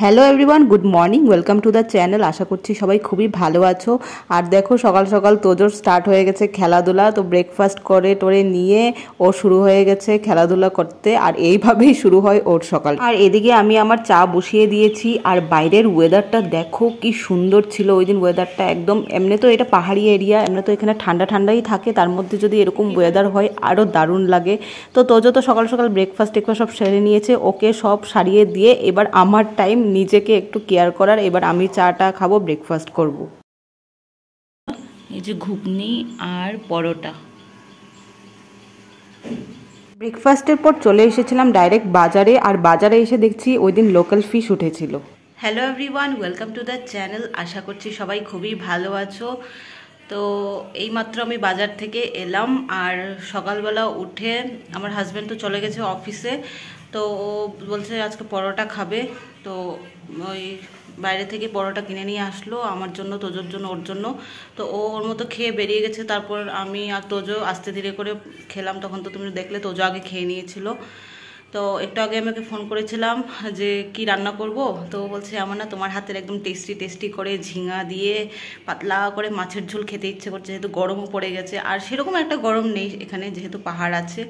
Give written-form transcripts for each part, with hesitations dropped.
Hello everyone, good morning, welcome to the channel. আশা করছি সবাই খুবই ভালো আছো। আর দেখো সকাল সকাল তোজোর স্টার্ট হয়ে গেছে খেলাধুলা। তো ব্রেকফাস্ট করে টোরে নিয়ে ও শুরু হয়ে গেছে খেলাধুলা করতে, আর এইভাবেই শুরু হয় ওর সকাল। আর এদিকে আমি আমার চা বসিয়ে দিয়েছি। আর বাইরের ওয়েদারটা দেখো কি সুন্দর ছিল ওই দিন। ওয়েদারটা একদম, এমনি তো এটা পাহাড়ি এরিয়া, এমনি তো এখানে ঠান্ডা ঠান্ডাই থাকে, তার মধ্যে যদি এরকম ওয়েদার হয় আরও দারুণ লাগে। তো তোজো তো সকাল সকাল ব্রেকফাস্ট সব সেরে নিয়েছে, ওকে সব সারিয়ে দিয়ে এবার আমার টাইম নিজেকে একটু কেয়ার করার। এবার আমি চাটা খাবো, ব্রেকফাস্ট করব। এই যে ঘুগনি আর পরোটা। ব্রেকফাস্টের পর চলে এসেছিলাম ডাইরেক্ট বাজারে। আর বাজারে এসে দেখছি ওই দিন লোকাল ফিশ উঠেছিল। Hello everyone, welcome to the channel. আশা করছি সবাই খুবই ভালো আছো। তো এইমাত্র আমি বাজার থেকে এলাম। আর সকালবেলা উঠে আমার হাজব্যান্ড তো চলে গেছে অফিসে, তো ও বলছে আজকে পরোটা খাবে। তো ওই বাইরে থেকে পরোটা কিনে নিয়ে আসলো আমার জন্য, তোজোর জন্য, ওর জন্য। তো ও ওর মতো খেয়ে বেরিয়ে গেছে। তারপর আমি আর তোজো আস্তে ধীরে করে খেলাম। তখন তো তুমি দেখলে তোজো আগে খেয়ে নিয়েছিল। তো একটু আগে আমাকে ফোন করেছিলাম যে কি রান্না করব। তো বলছে আমার না তোমার হাতের একদম টেস্টি টেস্টি করে ঝিঙা দিয়ে পাতলা করে মাছের ঝোল খেতে ইচ্ছে করছে, যেহেতু গরমও পড়ে গেছে। আর সেরকম একটা গরম নেই এখানে, যেহেতু পাহাড় আছে।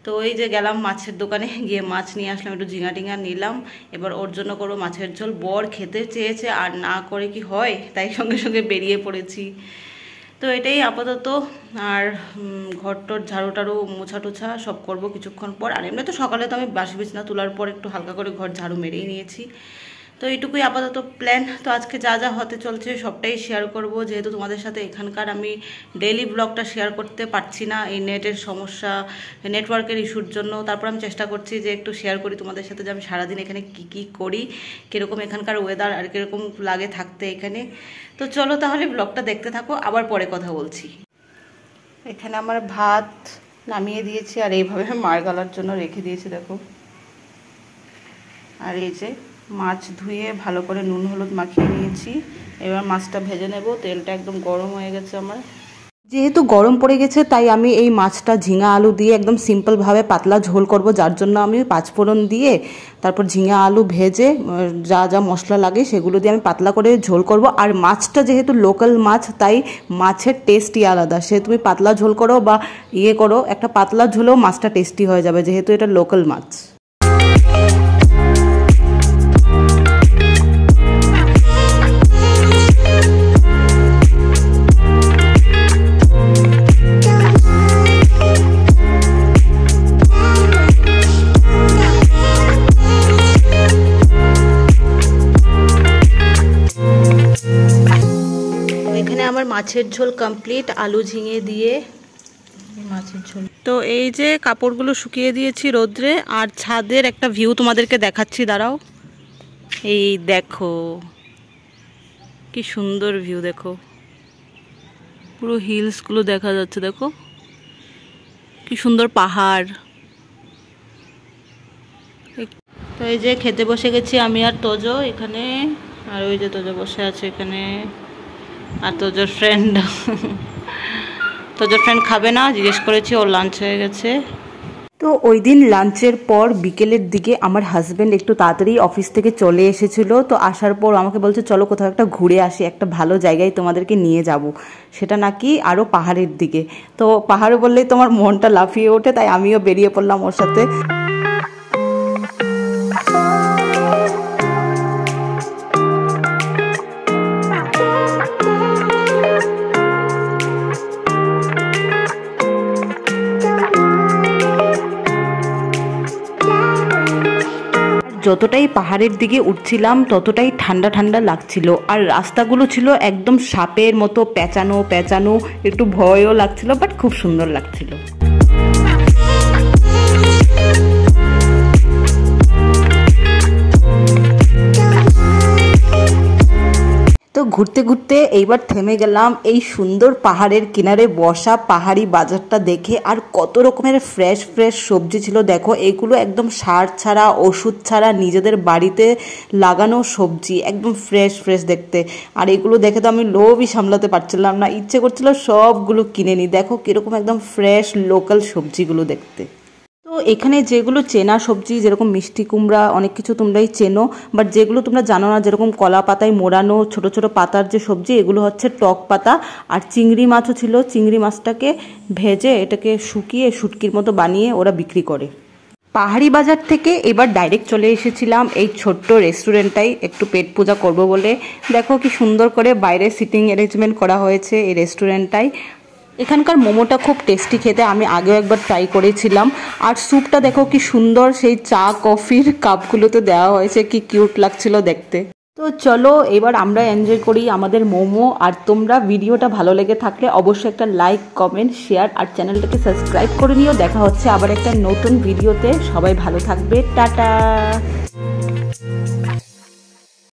তো এই যে গেলাম মাছের দোকানে, গিয়ে মাছ নিয়ে আসলাম, একটু ঝিঙা টিঙা নিলাম। এবার ওর জন্য করবো মাছের ঝোল। বর খেতে চেয়েছে, আর না করে কি হয়, তাই সঙ্গে সঙ্গে বেরিয়ে পড়েছি। তো এটাই আপাতত। আর ঘরটর ঝাড়ু টাড়ু মোছা টোছা সব করব কিছুক্ষণ পর। আর এমনি তো সকালে তো আমি বাসি বিছানা তোলার পর একটু হালকা করে ঘর ঝাড়ু মেরেই নিয়েছি। তো এইটুকুই আপাতত প্ল্যান। তো আজকে যা যা হতে চলছে সবটাই শেয়ার করব, যেহেতু তোমাদের সাথে এখানকার আমি ডেইলি ব্লগটা শেয়ার করতে পারছি না, এই নেটের সমস্যা, নেটওয়ার্কের ইস্যুর জন্য। তারপর আমি চেষ্টা করছি যে একটু শেয়ার করি তোমাদের সাথে, যে আমি সারাদিন এখানে কি কি করি, কীরকম এখানকার ওয়েদার, আর কীরকম লাগে থাকতে এখানে। তো চলো তাহলে ব্লগটা দেখতে থাকো, আবার পরে কথা বলছি। এখানে আমার ভাত নামিয়ে দিয়েছি, আর এইভাবে মার গালার জন্য রেখে দিয়েছি দেখো। আর এই যে মাছ ধুয়ে ভালো করে নুন হলুদ মাখিয়ে নিয়েছি। এবার মাছটা ভেজে নেব। তেলটা একদম গরম হয়ে গেছে আমার। যেহেতু গরম পড়ে গেছে তাই আমি এই মাছটা ঝিঙা আলু দিয়ে একদম সিম্পলভাবে পাতলা ঝোল করব, যার জন্য আমি পাঁচফোড়ন দিয়ে তারপর ঝিঙা আলু ভেজে যা যা মশলা লাগে সেগুলো দিয়ে আমি পাতলা করে ঝোল করব। আর মাছটা যেহেতু লোকাল মাছ, তাই মাছের টেস্টই আলাদা। সে তুমি পাতলা ঝোল করো বা করো, একটা পাতলা ঝোলেও মাছটা টেস্টি হয়ে যাবে, যেহেতু এটা লোকাল মাছ। আমার মাছের ঝোল কমপ্লিট, আলু ঝিঙে দিয়ে মাছের ঝোল। তো এই যে কাপড়গুলো শুকিয়ে দিয়েছি রোদ্রে। আর ছাদের একটা ভিউ তোমাদেরকে দেখাচ্ছি, দাঁড়াও। এই দেখো কি সুন্দর ভিউ, দেখো পুরো হিলসগুলো দেখা যাচ্ছে, দেখো কি সুন্দর পাহাড়। তো এই যে খেতে বসে গেছি আমি আর তোজো এখানে। আর ওই যে তোজো বসে আছে এখানে, আর তোজোর ফ্রেন্ড খাবে না, জিজ্ঞেস করেছি, ওর লাঞ্চ হয়ে গেছে। তো ওই দিন লাঞ্চের পর বিকেলের দিকে আমার হাজব্যান্ড একটু তাড়াতাড়ি অফিস থেকে চলে এসেছিল। তো আসার পর আমাকে বলছে চলো কোথাও একটা ঘুরে আসি, একটা ভালো জায়গায় তোমাদেরকে নিয়ে যাব, সেটা নাকি আরও পাহাড়ের দিকে। তো পাহাড়ে বললেই তোমার মনটা লাফিয়ে ওঠে, তাই আমিও বেরিয়ে পড়লাম ওর সাথে। যতটাই পাহাড়ের দিকে উঠছিলাম ততটাই ঠান্ডা ঠান্ডা লাগছিল। আর রাস্তাগুলো ছিল একদম সাপের মতো পেঁচানো পেঁচানো, একটু ভয়ও লাগছিল, বাট খুব সুন্দর লাগছিল। তো ঘুরতে ঘুরতে এইবার থেমে গেলাম এই সুন্দর পাহাড়ের কিনারে বসা পাহাড়ি বাজারটা দেখে। আর কত রকমের ফ্রেশ ফ্রেশ সবজি ছিল দেখো। এগুলো একদম সার ছাড়া, ওষুধ ছাড়া, নিজেদের বাড়িতে লাগানো সবজি, একদম ফ্রেশ ফ্রেশ দেখতে। আর এগুলো দেখে তো আমি লোভই সামলাতে পারছিলাম না, ইচ্ছে করছিল সবগুলো কিনে নিই। দেখো কীরকম একদম ফ্রেশ লোকাল সবজিগুলো দেখতে। তো তো এখানে যেগুলো চেনা সবজি যেরকম মিষ্টি কুমড়া অনেক কিছু তোমরাই চেনো, বাট যেগুলো তোমরা জানো না যেরকম কলা পাতায় মোড়ানো ছোট ছোট পাতার যে সবজি, এগুলো হচ্ছে টক পাতা। আর চিংড়ি মাছও ছিল, চিংড়ি মাছটাকে ভেজে এটাকে শুকিয়ে শুটকির মতো বানিয়ে ওরা বিক্রি করে। পাহাড়ি বাজার থেকে এবার ডাইরেক্ট চলে এসেছিলাম এই ছোট্ট রেস্টুরেন্টটাই একটু পেট পূজা করব বলে। দেখো কি সুন্দর করে বাইরে সিটিং অ্যারেঞ্জমেন্ট করা হয়েছে এই রেস্টুরেন্টটাই। এখানকার মোমোটা খুব টেস্টি খেতে, আমি আগেও একবার ট্রাই করেছিলাম। আর স্যুপটা দেখো কি সুন্দর সেই চা কফির কাপগুলোতে দেওয়া হয়েছে, কি কিউট লাগছিল দেখতে। তো চলো এবার আমরা এনজয় করি আমাদের মোমো। আর তোমরা ভিডিওটা ভালো লেগে থাকলে অবশ্যই একটা লাইক কমেন্ট শেয়ার আর চ্যানেলটাকে সাবস্ক্রাইব করে নিও। দেখা হচ্ছে আবার একটা নতুন ভিডিওতে। সবাই ভালো থাকবে, টাটা।